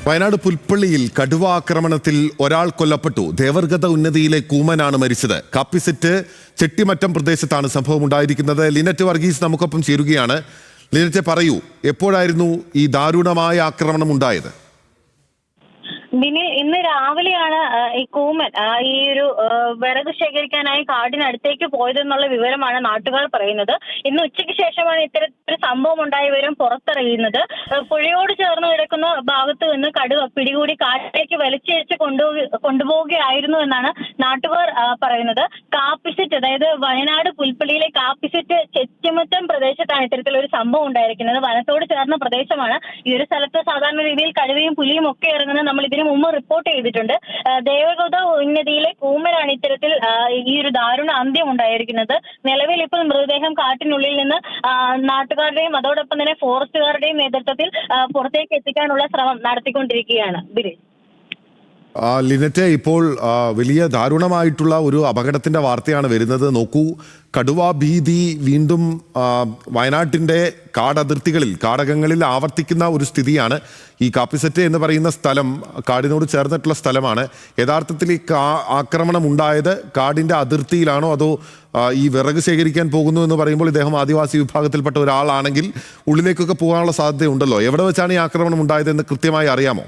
വയനാട് പുൽപ്പള്ളിയിൽ കടുവ ആക്രമണത്തിൽ ഒരാൾ കൊല്ലപ്പെട്ടു. ദേവർഗത ഉന്നതിയിലെ കൂമനാണ് മരിച്ചത്. കാപ്പിസെറ്റ് ചെട്ടിമറ്റം പ്രദേശത്താണ് സംഭവം ഉണ്ടായിരിക്കുന്നത്. ലിനറ്റ് വർഗീസ് നമുക്കൊപ്പം ചേരുകയാണ്. ലിനറ്റ്, പറയൂ, എപ്പോഴായിരുന്നു ഈ ദാരുണമായ ആക്രമണം ഉണ്ടായത്? ഇന്ന് രാവിലെയാണ് ഈ കൂമൻ ഈ ഒരു വിറക് ശേഖരിക്കാനായി കാടിനടുത്തേക്ക് പോയതെന്നുള്ള വിവരമാണ് നാട്ടുകാർ പറയുന്നത്. ഇന്ന് ഉച്ചയ്ക്ക് ശേഷമാണ് ഇത്തരത്തിലൊരു സംഭവം ഉണ്ടായി വരും പുറത്തറിയുന്നത്. പുഴയോട് ചേർന്ന് കിടക്കുന്ന ഭാഗത്ത് നിന്ന് കടുവ പിടികൂടി കാട്ടിലേക്ക് വലിച്ചിഴച്ച് കൊണ്ടുപോവുകയായിരുന്നു എന്നാണ് നാട്ടുകാർ പറയുന്നത്. കാപ്പിസെറ്റ്, അതായത് വയനാട് പുൽപ്പള്ളിയിലെ കാപ്പിസെറ്റ് ചെറ്റിമറ്റം പ്രദേശത്താണ് ഇത്തരത്തിലൊരു സംഭവം ഉണ്ടായിരിക്കുന്നത്. വനത്തോട് ചേർന്ന പ്രദേശമാണ്. ഈ ഒരു സ്ഥലത്ത് സാധാരണ രീതിയിൽ കടുവയും പുലിയും ഒക്കെ ഇറങ്ങുന്നത് നമ്മൾ ഇതിനു മുമ്പ് റിപ്പോർട്ട് ചെയ്തിട്ടുണ്ട്. ദേവഗത ഉന്നതിയിലെ കൂമനാണ് ഇത്തരത്തിൽ ഈ ഒരു ദാരുണ അന്ത്യം ഉണ്ടായിരിക്കുന്നത്. നിലവിൽ ഇപ്പോൾ മൃതദേഹം കാട്ടിനുള്ളിൽ നിന്ന് നാട്ടുകാരുടെയും അതോടൊപ്പം തന്നെ ഫോറസ്റ്റുകാരുടെയും നേതൃത്വത്തിൽ പുറത്തേക്ക് എത്തിക്കാനുള്ള ശ്രമം നടത്തിക്കൊണ്ടിരിക്കുകയാണ്. ലിനറ്റ്, ഇപ്പോൾ വലിയ ദാരുണമായിട്ടുള്ള ഒരു അപകടത്തിന്റെ വാർത്തയാണ് വരുന്നത്. നോക്കൂ, കടുവാ ഭീതി വീണ്ടും വയനാട്ടിൻ്റെ കാടതിർത്തികളിൽ, കാടകങ്ങളിൽ ആവർത്തിക്കുന്ന ഒരു സ്ഥിതിയാണ്. ഈ കാപ്പിസെറ്റ് എന്ന് പറയുന്ന സ്ഥലം കാടിനോട് ചേർന്നിട്ടുള്ള സ്ഥലമാണ്. യഥാർത്ഥത്തിൽ ഈ ആക്രമണം ഉണ്ടായത് കാടിൻ്റെ അതിർത്തിയിലാണോ, അതോ ഈ വിറക് ശേഖരിക്കാൻ പോകുന്നു എന്ന് പറയുമ്പോൾ ഇദ്ദേഹം ആദിവാസി വിഭാഗത്തിൽപ്പെട്ട ഒരാളാണെങ്കിൽ ഉള്ളിലേക്കൊക്കെ പോകാനുള്ള സാധ്യതയുണ്ടല്ലോ. എവിടെ വെച്ചാണ് ഈ ആക്രമണം ഉണ്ടായതെന്ന് കൃത്യമായി അറിയാമോ?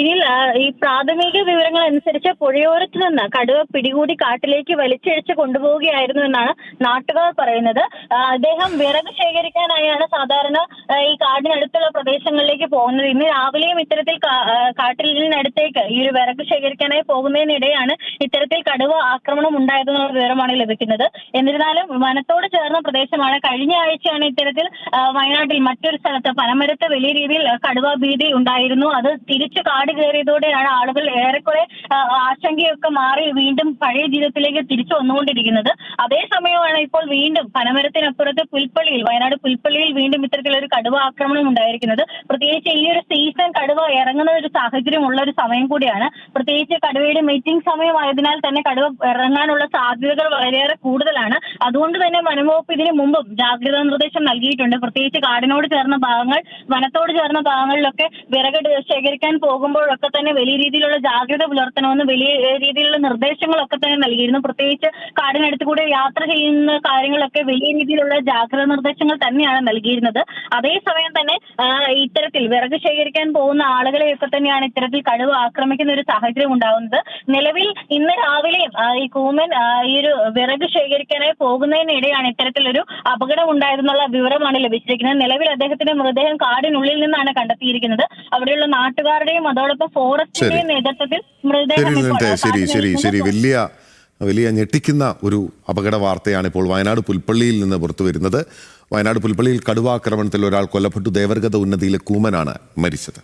ഇതിൽ ഈ പ്രാഥമിക വിവരങ്ങൾ അനുസരിച്ച് പുഴയോരത്ത് നിന്ന് കടുവ പിടികൂടി കാട്ടിലേക്ക് വലിച്ചിഴച്ച് കൊണ്ടുപോവുകയായിരുന്നു എന്നാണ് നാട്ടുകാർ പറയുന്നത്. അദ്ദേഹം വിറക് ശേഖരിക്കാനായാണ് സാധാരണ ഈ കാടിനടുത്തുള്ള പ്രദേശങ്ങളിലേക്ക് പോകുന്നത്. ഇന്ന് രാവിലെയും ഇത്തരത്തിൽ കാട്ടിലിനടുത്തേക്ക് ഈ ഒരു വിറക് ശേഖരിക്കാനായി പോകുന്നതിനിടെയാണ് ഇത്തരത്തിൽ കടുവ ആക്രമണം ഉണ്ടായതെന്നുള്ള വിവരമാണ് ലഭിക്കുന്നത്. എന്നിരുന്നാലും വനത്തോട് ചേർന്ന പ്രദേശമാണ്. കഴിഞ്ഞ ആഴ്ചയാണ് ഇത്തരത്തിൽ വയനാട്ടിൽ മറ്റൊരു സ്ഥലത്ത് പനമരത്ത് വലിയ രീതിയിൽ കടുവ ഭീതി ഉണ്ടായിരുന്നു. അത് തിരിച്ചു കാട് കയറിയതോടെയാണ് ആളുകൾ ഏറെക്കുറെ ആശങ്കയൊക്കെ മാറി വീണ്ടും പഴയ ജീവിതത്തിലേക്ക് തിരിച്ചു വന്നുകൊണ്ടിരിക്കുന്നത്. അതേസമയമാണ് ഇപ്പോൾ വീണ്ടും പനമരത്തിനപ്പുറത്ത് പുൽപ്പള്ളിയിൽ, വയനാട് പുൽപ്പള്ളിയിൽ വീണ്ടും ഇത്തരത്തിലൊരു കടുവ ആക്രമണം ഉണ്ടായിരിക്കുന്നത്. പ്രത്യേകിച്ച് ഈ ഒരു സീസൺ കടുവ ഇറങ്ങുന്ന ഒരു സാഹചര്യം ഉള്ള ഒരു സമയം കൂടിയാണ്. പ്രത്യേകിച്ച് കടുവയുടെ മീറ്റിംഗ് സമയമായതിനാൽ തന്നെ കടുവ ഇറങ്ങാനുള്ള സാധ്യതകൾ വളരെയേറെ കൂടുതലാണ്. അതുകൊണ്ട് തന്നെ വനംവകുപ്പ് ഇതിനു മുമ്പും ജാഗ്രതാ നിർദ്ദേശം നൽകിയിട്ടുണ്ട്. പ്രത്യേകിച്ച് കാടിനോട് ചേർന്ന ഭാഗങ്ങൾ, വനത്തോട് ചേർന്ന ഭാഗങ്ങളിലൊക്കെ വിറക് ശേഖരിക്കാൻ പോകുമ്പോഴൊക്കെ തന്നെ വലിയ രീതിയിലുള്ള ജാഗ്രത പുലർത്തണമെന്ന് വലിയ രീതിയിലുള്ള നിർദ്ദേശങ്ങളൊക്കെ തന്നെ നൽകിയിരുന്നു. പ്രത്യേകിച്ച് കാടിനടുത്ത് കൂടെ യാത്ര ചെയ്യുന്ന കാര്യങ്ങളൊക്കെ വലിയ രീതിയിലുള്ള ജാഗ്രതാ നിർദ്ദേശങ്ങൾ തന്നെയാണ് നൽകിയിരുന്നത്. അതേസമയം തന്നെ ഇത്തരത്തിൽ വിറക് ശേഖരിക്കാൻ പോകുന്ന ആളുകളെയൊക്കെ തന്നെയാണ് ഇത്തരത്തിൽ കടുവ ആക്രമിക്കുന്ന ഒരു സാഹചര്യം ഉണ്ടാകുന്നത്. നിലവിൽ ഇന്ന് രാവിലെയും ഈ കൂമൻ ഈ ഒരു വിറക് ശേഖരിക്കാനായി പോകുന്നതിനിടെയാണ് ഇത്തരത്തിലൊരു അപകടം ഉണ്ടായതെന്നുള്ള വിവരമാണ് ലഭിച്ചിരിക്കുന്നത്. നിലവിൽ അദ്ദേഹത്തിന്റെ മൃതദേഹം കാടിനുള്ളിൽ നിന്നാണ് കണ്ടെത്തിയിരിക്കുന്നത്. അവിടെയുള്ള നാട്ടുകാരുടെയും അതോടൊപ്പം ഫോറസ്റ്റിന്റെയും നേതൃത്വത്തിൽ മൃതദേഹം വലിയ ഞെട്ടിക്കുന്ന ഒരു അപകട വാർത്തയാണ് ഇപ്പോൾ വയനാട് പുൽപ്പള്ളിയിൽ നിന്ന് പുറത്തു വരുന്നത്. വയനാട് പുൽപ്പള്ളിയിൽ കടുവാക്രമണത്തിൽ ഒരാൾ കൊല്ലപ്പെട്ടു. ദേവർഗത ഉന്നതിയിലെ കൂമനാണ് മരിച്ചത്.